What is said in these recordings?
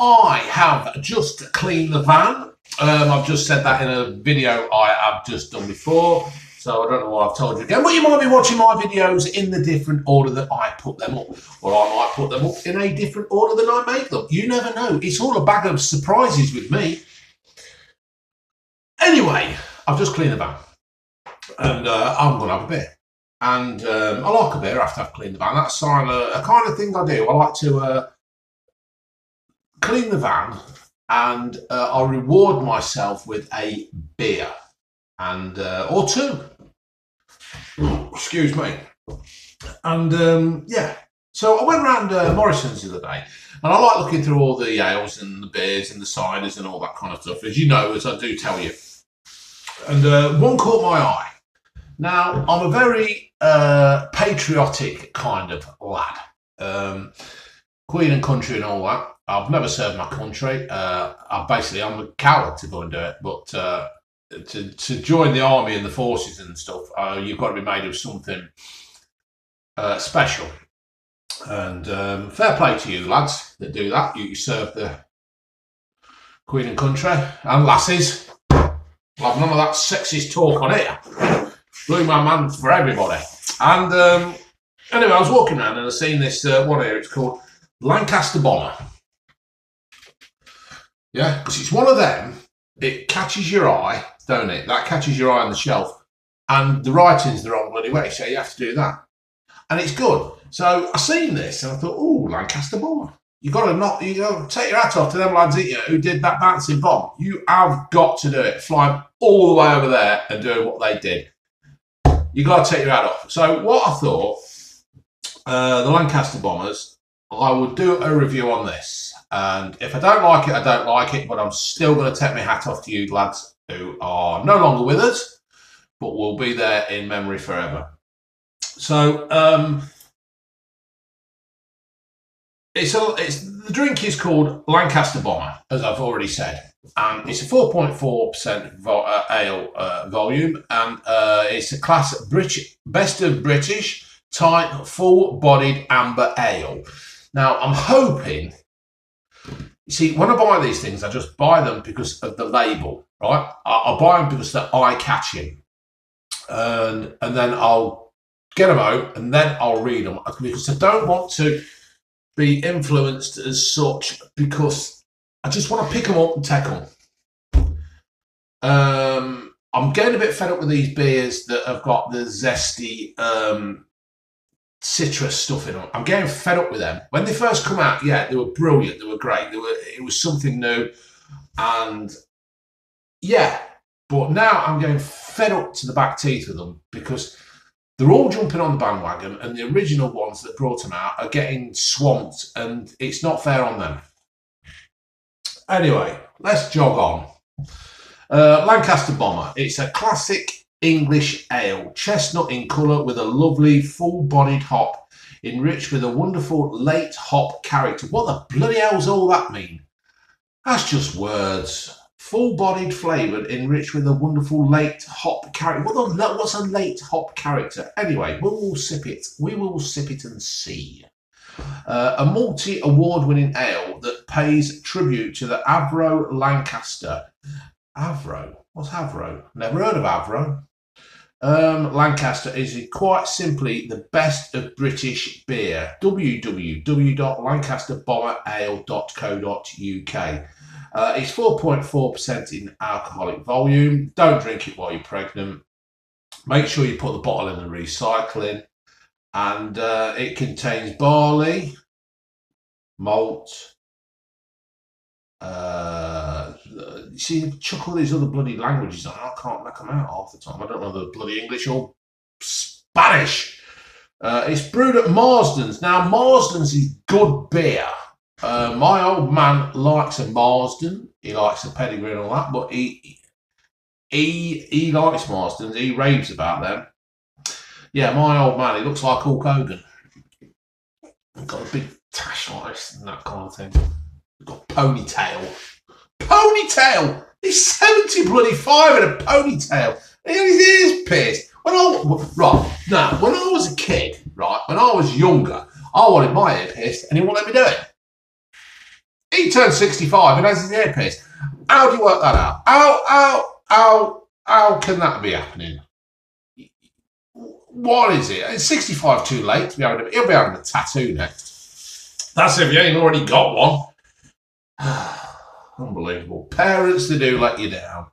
I have just cleaned the van. I've just said that in a video I have just done before, so I don't know why I've told you again. But you might be watching my videos in the different order that I put them up, or I might put them up in a different order than I make them. You never know. It's all a bag of surprises with me. Anyway, I've just cleaned the van, and I'm going to have a beer. And I like a beer after I've cleaned the van. That's a kind of thing I do. I like to clean the van, and I reward myself with a beer, and or two. Excuse me. And yeah, so I went around Morrison's the other day, and I like looking through all the ales and the beers and the ciders and all that kind of stuff, as you know, as I do tell you. And one caught my eye. Now, I'm a very patriotic kind of lad. Queen and country and all that. I've never served my country. I'm a coward to go and do it. But to join the army and the forces and stuff, you've got to be made of something special. And fair play to you lads that do that. You serve the Queen and country and lasses. I've none of that sexist talk on here. Blew my man for everybody. And anyway, I was walking around and I seen this one here. It's called Lancaster Bomber. Yeah, because it's one of them. It catches your eye, don't it? That catches your eye on the shelf. And the writing's the wrong bloody way, so you have to do that. And it's good. So I seen this and I thought, oh, Lancaster Bomber. You got to take your hat off to them lads who did that bouncing bomb. You have got to do it. Flying all the way over there and doing what they did. You got to take your hat off. So what I thought, the Lancaster Bombers, I would do a review on this. And if I don't like it, I don't like it. But I'm still going to take my hat off to you lads who are no longer with us, but will be there in memory forever. So the drink is called Lancaster Bomber, as I've already said. And it's a 4.4% ale volume, and it's a class best of British type full-bodied amber ale. Now, I'm hoping, you see, when I buy these things, I just buy them because of the label, right? I buy them because they're eye-catching, and then I'll get them out, and then I'll read them, because I don't want to be influenced as such, because I just want to pick them up and take them. I'm getting a bit fed up with these beers that have got the zesty citrus stuff in them. I'm getting fed up with them. When they first come out, yeah, they were brilliant. They were great. It was something new. And yeah, but now I'm getting fed up to the back teeth with them, because they're all jumping on the bandwagon, and the original ones that brought them out are getting swamped, and it's not fair on them. Anyway, let's jog on. Lancaster Bomber. It's a classic English ale, chestnut in colour with a lovely full-bodied hop, enriched with a wonderful late hop character. What the bloody hell's all that mean? That's just words. Full-bodied, flavoured, enriched with a wonderful late hop character. What's a late hop character? Anyway, we will sip it. We will sip it and see. A multi-award-winning ale that pays tribute to the Avro Lancaster. Avro? What's Avro? Never heard of Avro. Lancaster is quite simply the best of British beer. www.lancasterbomberale.co.uk. It's 4.4% in alcoholic volume. Don't drink it while you're pregnant. Make sure you put the bottle in the recycling. And it contains barley, malt. You see, chuck all these other bloody languages on. I can't make them out half the time. I don't know the bloody English or Spanish. It's brewed at Marsden's. Now, Marsden's is good beer. My old man likes a Marsden. He likes a pedigree and all that, but he likes Marsden's. He raves about them. Yeah, my old man, he looks like Hulk Hogan. He's got a big tash like this and that kind of thing. He's got a ponytail. Ponytail! He's 70 bloody 5 in a ponytail. And his ears pierced. When I was a kid, right, when I was younger, I wanted my ear pierced and he wouldn't let me do it. He turned 65 and has his earpiece. How do you work that out? How can that be happening? What is it? It's 65 too late to be able to. He'll be having a tattoo next. That's if you ain't already got one. Unbelievable. Parents, they do let you down,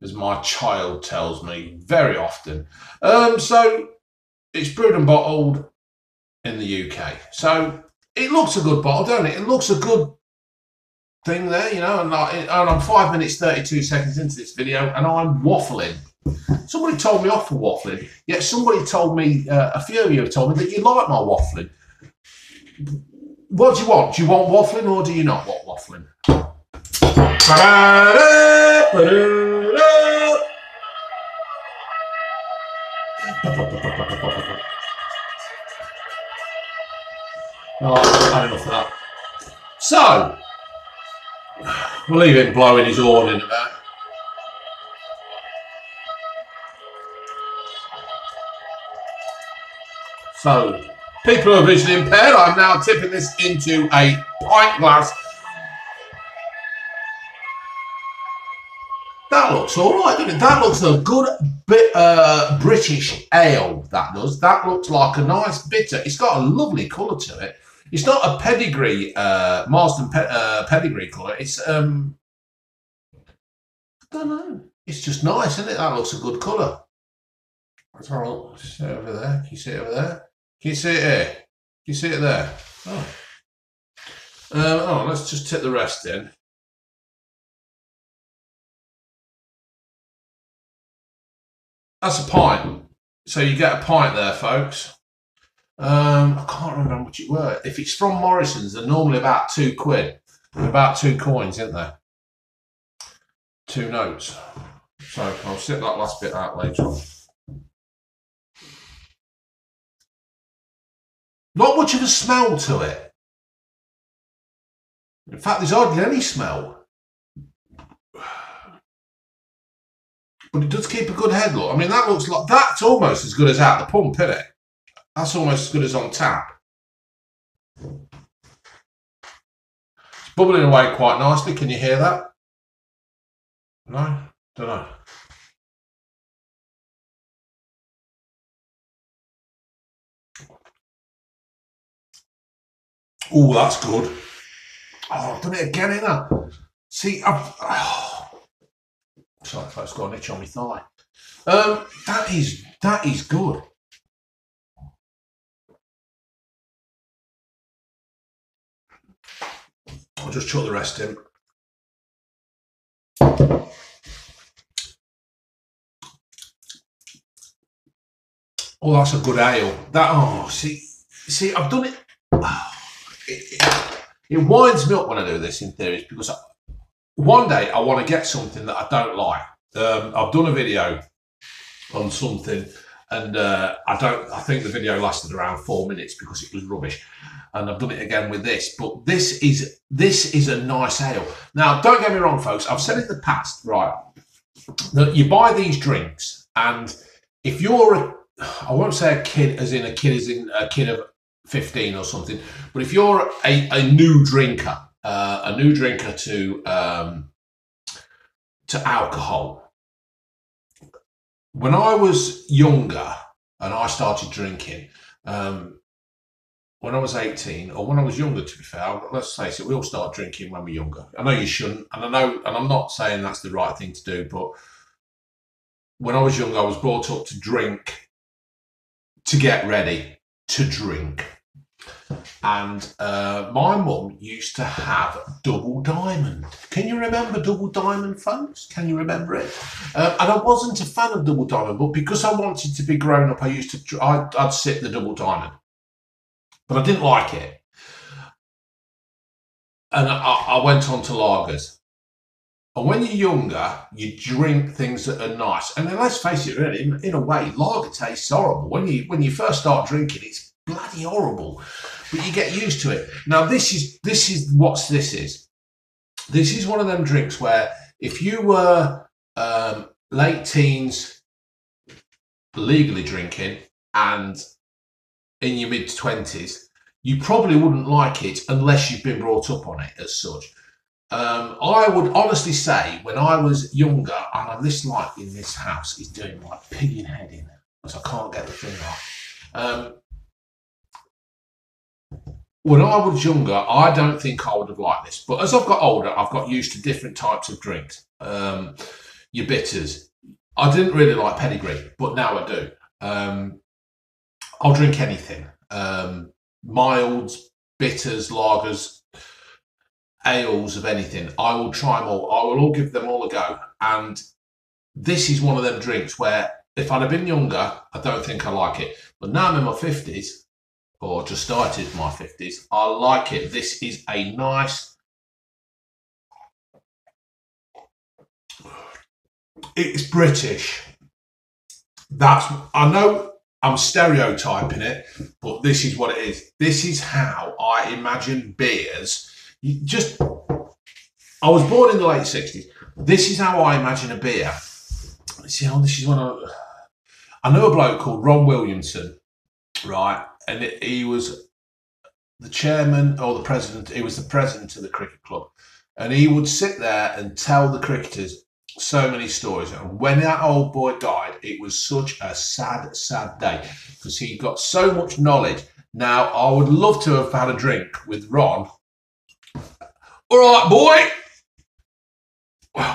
as my child tells me very often. So it's brewed and bottled in the UK. So it looks a good bottle, don't it? It looks a good thing there, you know, and I'm 5 minutes 32 seconds into this video and I'm waffling. Somebody told me off for waffling, yet somebody told me, a few of you have told me that you like my waffling. What do you want? Do you want waffling or do you not want waffling? Oh, I've had enough of that. So, we'll leave him blowing his horn in a bit. So, people who are visually impaired, I'm now tipping this into a pint glass. That looks all right, doesn't it? That looks a good bit British ale, that does. That looks like a nice bitter. It's got a lovely colour to it. It's not a pedigree, Marsden pedigree colour. It's, I don't know. It's just nice, isn't it? That looks a good colour. Let's have a look. See it over there. Can you see it over there? Can you see it here? Can you see it there? Oh. Let's just tip the rest in. That's a pint. So you get a pint there, folks. I can't remember how much it were. If it's from Morrison's, they're normally about £2. About 2 coins, isn't there? 2 notes. So I'll sit that last bit out later on. Not much of a smell to it. In fact, there's hardly any smell. But it does keep a good head look. I mean, that looks like, that's almost as good as out the pump, isn't it? That's almost as good as on tap. It's bubbling away quite nicely. Can you hear that? No? Don't know. Oh, that's good. Oh, I've done it again, ain't I? See, sorry, folks, got an itch on my thigh. That is good. I'll just chuck the rest in. Oh, that's a good ale. See, I've done it. It winds me up when I do this in theories because one day I want to get something that I don't like. I've done a video on something and I think the video lasted around 4 minutes because it was rubbish. And I've done it again with this, but this is a nice ale. Now, don't get me wrong, folks. I've said in the past, right, that you buy these drinks and if you're I won't say a kid as in a kid of 15 or something, but if you're a new drinker to alcohol, when I was younger and I started drinking, when I was 18, or when I was younger, to be fair, let's face it, we all start drinking when we're younger. I know you shouldn't, and I'm not saying that's the right thing to do, but when I was young, I was brought up to drink, to get ready to drink. And my mum used to have Double Diamond. Can you remember Double Diamond, folks? Can you remember it? And I wasn't a fan of Double Diamond, but because I wanted to be grown up, I'd sip the Double Diamond. But I didn't like it. And I went on to lagers. And when you're younger, you drink things that are nice. And then let's face it, really, in a way, lager tastes horrible. When you first start drinking, it's bloody horrible. But you get used to it. Now, this is what this is. This is one of them drinks where if you were late teens legally drinking and in your mid-20s, You probably wouldn't like it unless you've been brought up on it as such. I would honestly say when I was younger, and this light in this house is doing my pigging head in because I can't get the thing off. When I was younger, I don't think I would have liked this. But as I've got older, I've got used to different types of drinks. Your bitters. I didn't really like pedigree, but now I do. I'll drink anything. Milds, bitters, lagers, ales of anything. I will try them all. I will all give them all a go. And this is one of them drinks where if I'd have been younger, I don't think I like it. But now I'm in my 50s, or just started my 50s, I like it. This is a nice, it's British. I know I'm stereotyping it, but this is what it is. This is how I imagine beers. I was born in the late 60s. This is how I imagine a beer. See, this is I know a bloke called Ron Williamson, right? And he was the chairman or the president. He was the president of the cricket club. And he would sit there and tell the cricketers so many stories. And when that old boy died, it was such a sad, sad day because he got so much knowledge. Now, I would love to have had a drink with Ron. All right, boy.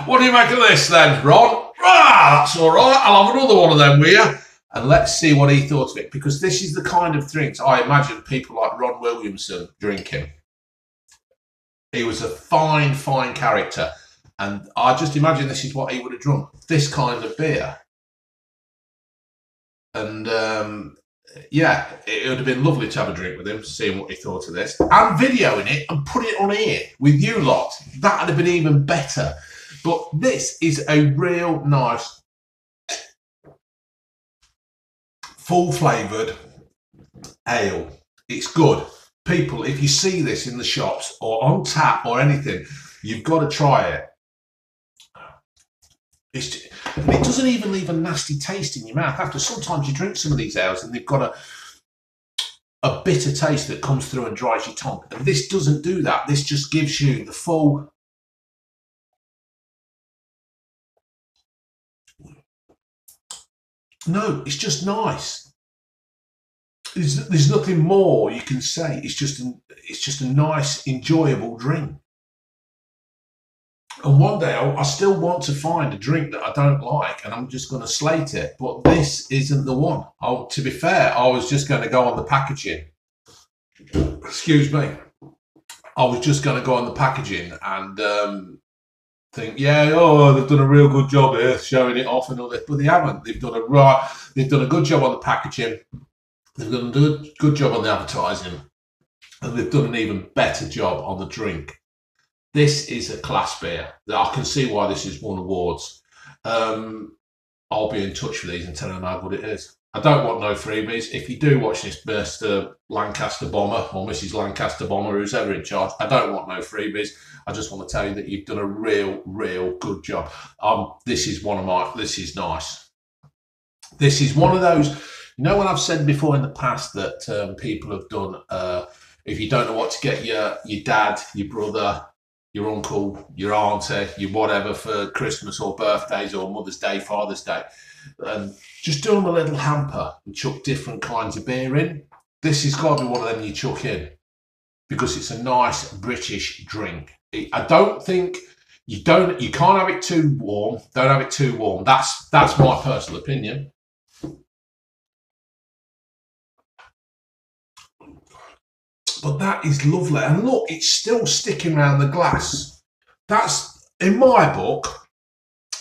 What do you make of this then, Ron? That's all right. I'll have another one of them with you. And let's see what he thought of it, because this is the kind of drinks I imagine people like Ron Williamson drinking. He was a fine, fine character. And I just imagine this is what he would have drunk, this kind of beer. And yeah, it would have been lovely to have a drink with him, seeing what he thought of this. And videoing it and put it on here with you lot. That would have been even better. But this is a real nice, full-flavoured ale. It's good. People, if you see this in the shops or on tap or anything, you've got to try it. And it doesn't even leave a nasty taste in your mouth. After sometimes you drink some of these ales and they've got a bitter taste that comes through and dries your tongue. And this doesn't do that. This just gives you the full... No, it's just nice. There's nothing more you can say. It's just a nice, enjoyable drink. And one day I still want to find a drink that I don't like, and I'm just going to slate it. But this isn't the one. To be fair, I was just going to go on the packaging. Excuse me. I was just going to go on the packaging and think, yeah, they've done a real good job here, showing it off and all this, but they haven't. They've done a good job on the packaging. They've done a good job on the advertising, and they've done an even better job on the drink. This is a class beer. I can see why this has won awards. I'll be in touch with these and tell them how good it is. I don't want no freebies. If you do watch this, Mr. Lancaster Bomber or Mrs. Lancaster Bomber, who's ever in charge, I don't want no freebies. I just want to tell you that you've done a real, real good job. This is nice. This is one of those, you know, when I've said before in the past that people have done, if you don't know what to get your dad, your brother, your uncle, your auntie, your whatever for Christmas or birthdays or Mother's Day, Father's Day, and just do them a little hamper and chuck different kinds of beer in. This has got to be one of them you chuck in because it's a nice British drink. I don't think you can't have it too warm. Don't have it too warm. That's my personal opinion. But that is lovely. And look, it's still sticking around the glass. That's, in my book,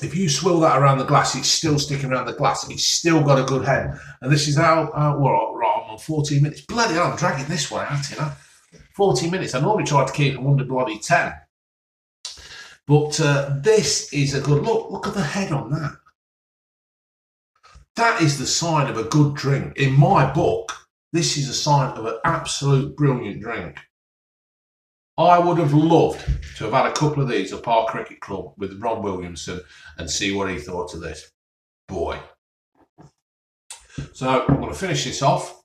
if you swill that around the glass, it's still sticking around the glass. It's still got a good head. And this is how, right, I'm on 14 minutes. Bloody hell, I'm dragging this one out, you know. 40 minutes. I normally try to keep them under bloody 10. But this is a good, look at the head on that. That is the sign of a good drink. In my book, this is a sign of an absolute brilliant drink. I would have loved to have had a couple of these at our cricket club with Ron Williamson and see what he thought of this. Boy. So I'm going to finish this off.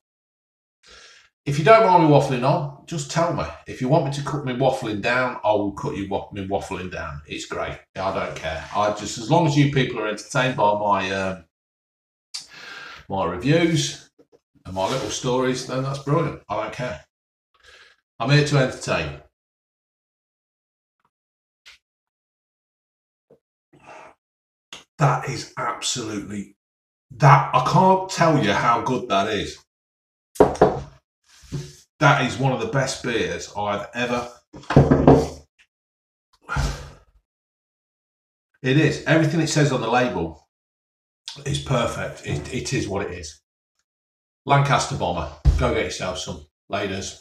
If you don't mind me waffling on, just tell me. If you want me to cut me waffling down, I will cut you me waffling down. It's great. I don't care. I just, as long as you people are entertained by my my reviews and my little stories, then that's brilliant. I don't care. I'm here to entertain. That is absolutely, that, I can't tell you how good that is. That is one of the best beers I've ever. It is. Everything it says on the label is perfect. It is what it is. Lancaster Bomber. Go get yourself some. Ladies.